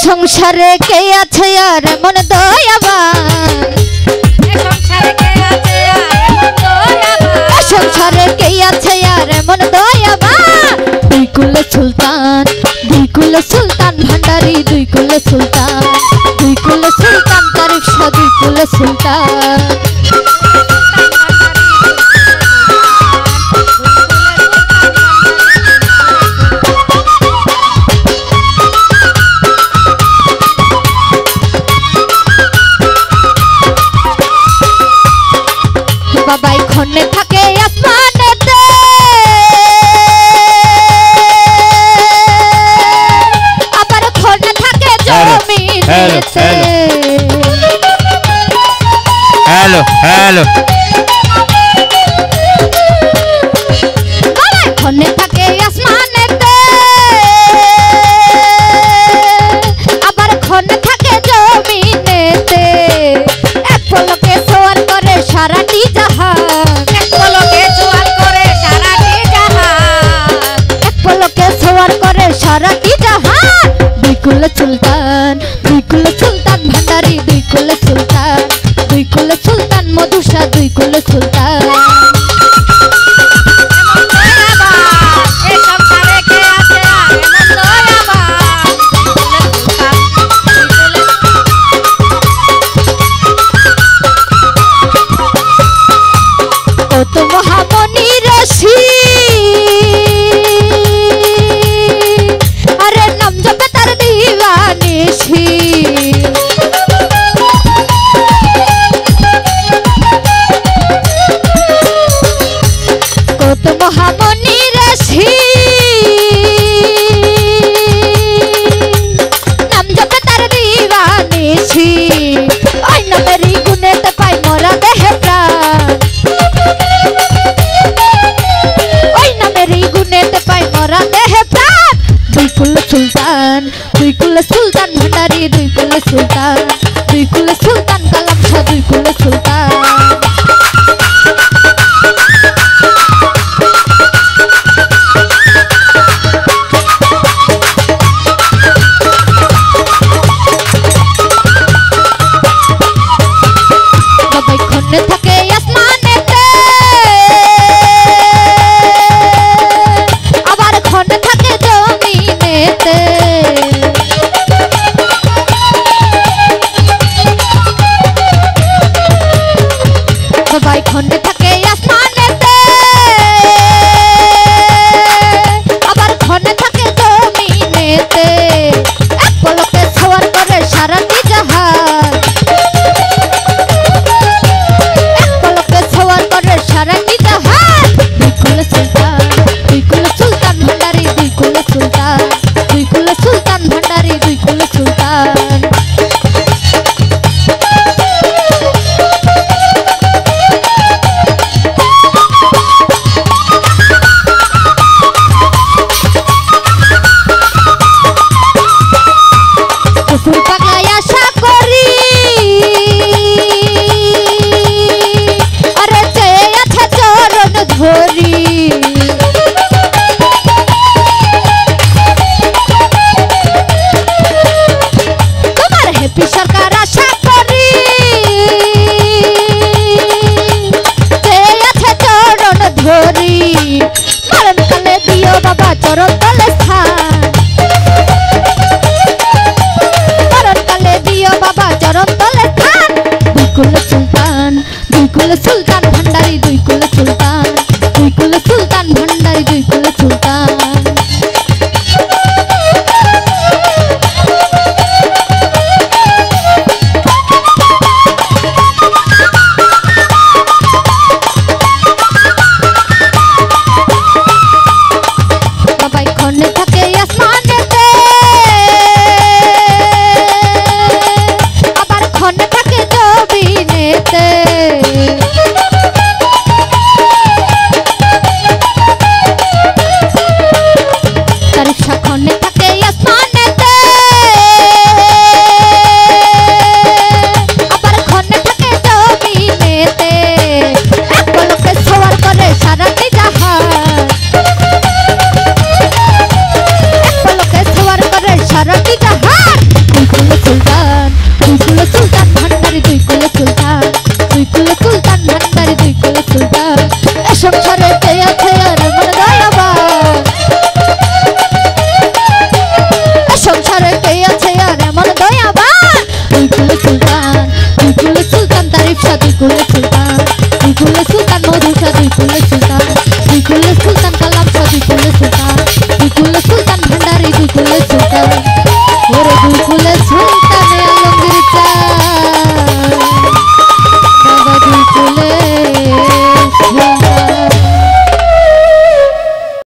সংসারে কে আছে আর মন দয়াবান সংসারে কে আছে আর মন দয়াবান দুই কুলে সুলতান ভান্ডারি দুই কুলে সুলতান তারিক শাহ দুই কুলে সুলতান বাবাই খন্নে থাকে আসমানেতে আবার খন্নে থাকে জমিনেতে হ্যালো বাবাই খন্নে থাকে আসমানেতে আবার খন্নে থাকে জমিনেতে এক পলকে সোয়ার করে সারাটি জাহান এক পলকে সোয়ার করে সারাটি জাহান দুই কুলে সুলতান ভান্ডারি দুই কুলে সুলতান মধুসা দুই কুলে সুলতান কত মহামণি রাশি আরে নাম জপে তার দিবানিশি কত মহামণি রাশি নাম জপে তার দিবানিশি ওই নামেরই গুণেতে পাই মোরা দেহে প্রাণ দুই কুলে সুলতান ভান্ডারি দুই কুলে সুলতান কালাম শাহ দুই কুলে সুলতান বাবাই খন্নে থাকে আসমানেতে আবার খন্নে থাকে জমিনেতে বাবাই খন্নে থাকে আসমানেতে আবার খন্নে থাকে জমিনেতে এক পলকে সোয়ার করে সারাটি জাহান এক পলকে সোয়ার করে সারাটি জাহান দুই কুলে সুলতান ভান্ডারি দুই কুলে সুলতান ভান্ডারি দুই কুলে সুলতান কুকুর পাগলায় আশা করি আরে চেয়ে আছে চরণ ধরি তোমার হ্যাপি সরকার আশা করি চেয়ে আছে চরণ ধরি মরণকালে দিও বাবা চরণ তলে স্থান বাবা চরণ তলে স্থান দুই কুলে সুলতান ভান্ডারি দুই